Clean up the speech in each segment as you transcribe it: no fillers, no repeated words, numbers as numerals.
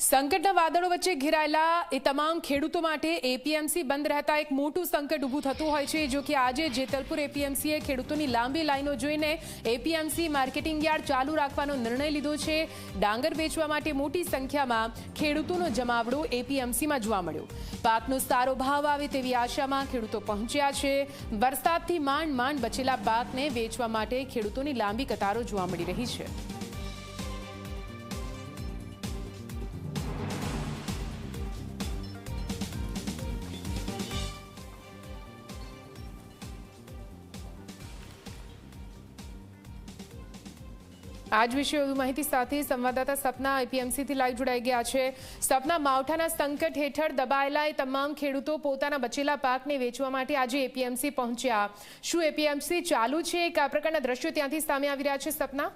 સંકટના વાદળો વચ્ચે ઘેરાયેલા એ તમામ ખેડૂતો માટે એપીએમસી બંધ રહેતા એક મોટું સંકટ ઊભું થતું હોય છે। જો કે આજે જેતલપુર એપીએમસીએ ખેડૂતોની લાંબી લાઈનો જોઈને એપીએમસી માર્કેટિંગ યાર્ડ ચાલુ રાખવાનો નિર્ણય લીધો છે। ડાંગર વેચવા માટે મોટી સંખ્યામાં ખેડૂતોનો જમાવડો એપીએમસીમાં જોવા મળ્યો। પાકનો સારો ભાવ આવે તેવી આશામાં ખેડૂતો પહોંચ્યા છે। વરસાદથી માંડ બચેલા પાકને વેચવા માટે ખેડૂતોની લાંબી કતારો જોવા મળી રહી છે। आज विषय વધુ માહિતી સાથે સંવાદદાતા સપના એપીએમસીથી લાઈવ જોડાઈ ગયા છે। સપના, માવઠાના સંકટ હેઠળ દબાયેલા તમામ ખેડૂતો પોતાના બચેલા પાકને વેચવા માટે આજે એપીએમસી પહોંચ્યા। શું એપીએમસી ચાલુ છે? કયા પ્રકારના દ્રશ્યો ત્યાંથી સામે આવી રહ્યા છે? સપના,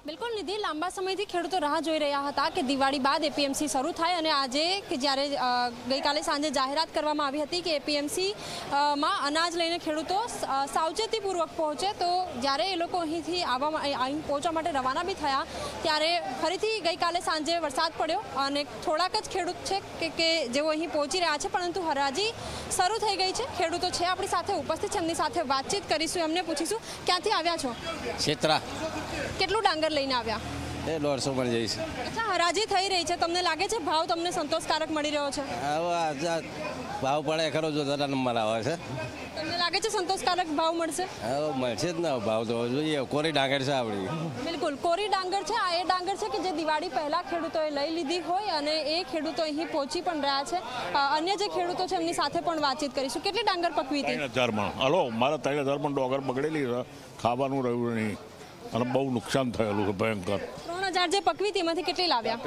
बिल्कुल निधि, लांबा समयथी खेडूतो राह जोई रह्या हता कि दिवाળી बाद एपीएमसी शरू थाय अने आजे के ज्यारे गईकाले सांजे जाहेरात करवामां आवी हती कि एपीएमसी मां अनाज लईने खेडूतो सावचेतीपूर्वक पहोंचे। तो ज्यारे ए लोको અહીંથી પહોંચવા માટે રવાના બી થયા ત્યારે ફરીથી ગઈકાલે સાંજે વરસાદ પડ્યો અને થોડાક જ ખેડૂત છે કે જેઓ અહીં પહોંચી રહ્યા છે, પરંતુ હરાજી શરૂ થઈ ગઈ છે। ખેડૂતો છે આપણી સાથે ઉપસ્થિત છે, એમની સાથે વાતચીત કરીશું, એમને પૂછીશું ક્યાંથી આવ્યા છો? ક્ષેત્રા। કેટલું ડાંગર લઈને આવ્યા? 150 મણ જઈશ। અચ્છા, હરાજી થઈ રહી છે, તમને લાગે છે ભાવ તમને સંતોષકારક મળી રહ્યો છે? હવે ભાવ પડે ખરો, જો જરા નંબર આવે છે। તમને લાગે છે સંતોષકારક ભાવ મળશે? હવે મળશે જ ને, ભાવ તો જોઈએ। કોરી ડાંગર છે આપણી। બિલકુલ કોરી ડાંગર છે। આ એ ડાંગર છે કે જે દિવાળી પહેલા ખેડૂતોએ લઈ લીધી હોય અને એ ખેડૂતો અહીં પહોંચી પણ રહ્યા છે। અન્ય જે ખેડૂતો છે એમની સાથે પણ વાતચીત કરીશું। કેટલી ડાંગર પકવી હતી? 3000 મણ। હલો, મારા 3000 મણ ડાંગર પકડેલી છે, ખાવાનું રહ્યું નહીં અને બહુ નુકસાન થયેલું છે ભયંકર। 3000 જે પકવી હતી એમાંથી કેટલી લાવ્યા?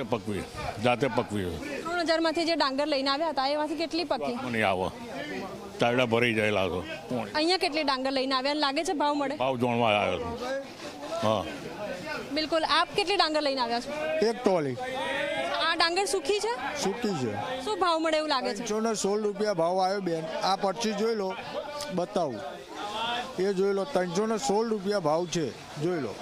જાતે પકવી 3000 માંથી જે ડાંગર લઈને આવ્યા હતા એમાંથી કેટલી પકી? નહીં આવે, તાયડા ભરી જાયેલા છે। અહીંયા કેટલી ડાંગર લઈને આવ્યા? લાગે છે ભાવ મળે? ભાવ જોણવા આવ્યો છું। હા બિલકુલ। આપ કેટલી ડાંગર લઈને આવ્યા છો? 1 ટોલી। આ ડાંગર સૂકી છે? સૂકી છે। શું ભાવ મળે એવું લાગે છે? 316 રૂપિયા ભાવ આવ્યો બેન। આ પરચી જોઈ લો, બતાવું, એ જોઈ લો, 316 રૂપિયા ભાવ છે, જોઈ લો।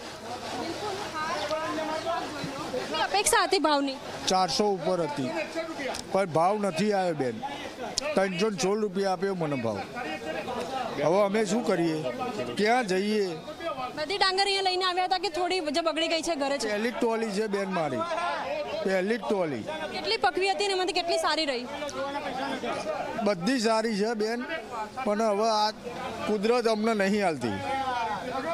અપેક્ષા હતી ભાવની? 400 ઉપર હતી, પણ ભાવ નથી આવ્યો બેન। 316 રૂપિયા આપ્યો મને ભાવ। હવે અમે શું કરીએ, ક્યાં જઈએ? બધી ડાંગર અહીંયા લઈને આવ્યા હતા કે થોડી જે બગડી ગઈ છે ઘરે છે? પહેલી જ ટોલી છે બેન મારી, પહેલી જ ટોલી। કેટલી પકવી હતી ને એમાંથી કેટલી સારી રહી? બધી સારી છે બેન, પણ હવે આ કુદરત અમને નહીં હાલતી।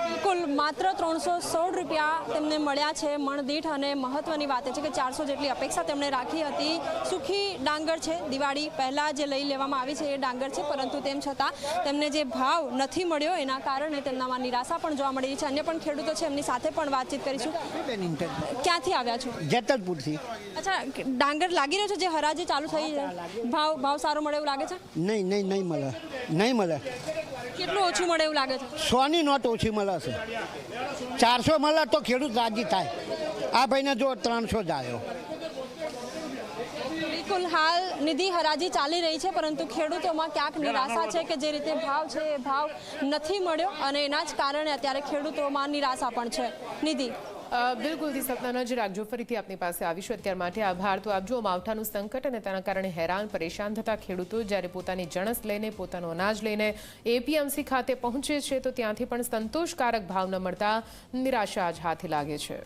બિલકુલ, માત્ર 316 રૂપિયા તેમને મળ્યા છે મણ દીઠ। અને મહત્વની વાત એ છે કે 400 જેટલી અપેક્ષા તેમણે રાખી હતી। સુખી ડાંગર છે, દિવાળી પહેલાં જે લઈ લેવામાં આવી છે એ ડાંગર છે, પરંતુ તેમ છતાં તેમને જે ભાવ નથી મળ્યો એના કારણે તેમનામાં નિરાશા પણ જોવા મળી રહી છે। અન્ય પણ ખેડૂતો છે, એમની સાથે પણ વાતચીત કરીશું। ક્યાંથી આવ્યા છો? જેતલપુરથી। અચ્છા, ડાંગર લાગી રહ્યો છે જે હરાજી ચાલુ થઈ છે, ભાવ સારો મળે એવું લાગે છે? નહીં મળે, નહીં મળે। કેટલું ઓછું મળે એવું લાગે છે? 100 ની નોટ ઓછી મળે છે। 400 મળે તો ખેડૂત રાજી થાય। આ ભાઈને જો 300 જ આવ્યો। બિલકુલ, હાલ નિધિ હરાજી ચાલી રહી છે, પરંતુ ખેડૂતોમાં ક્યાંક નિરાશા છે કે જે રીતે ભાવ છે એ ભાવ નથી મળ્યો અને એના જ કારણે અત્યારે ખેડૂતોમાં નિરાશા પણ છે। નિધિ, બિલકુલથી સપના, નજર રાખજો, ફરીથી આપની પાસે આવીશું। અત્યાર માટે આભાર। તો આપ જો માવઠાનું સંકટ અને તેના કારણે હેરાન પરેશાન થતા ખેડૂતો જ્યારે પોતાની જણસ લઈને, પોતાનું અનાજ લઈને એપીએમસી ખાતે પહોંચે છે તો ત્યાંથી પણ સંતોષકારક ભાવ ન મળતા નિરાશા જ હાથે લાગે છે।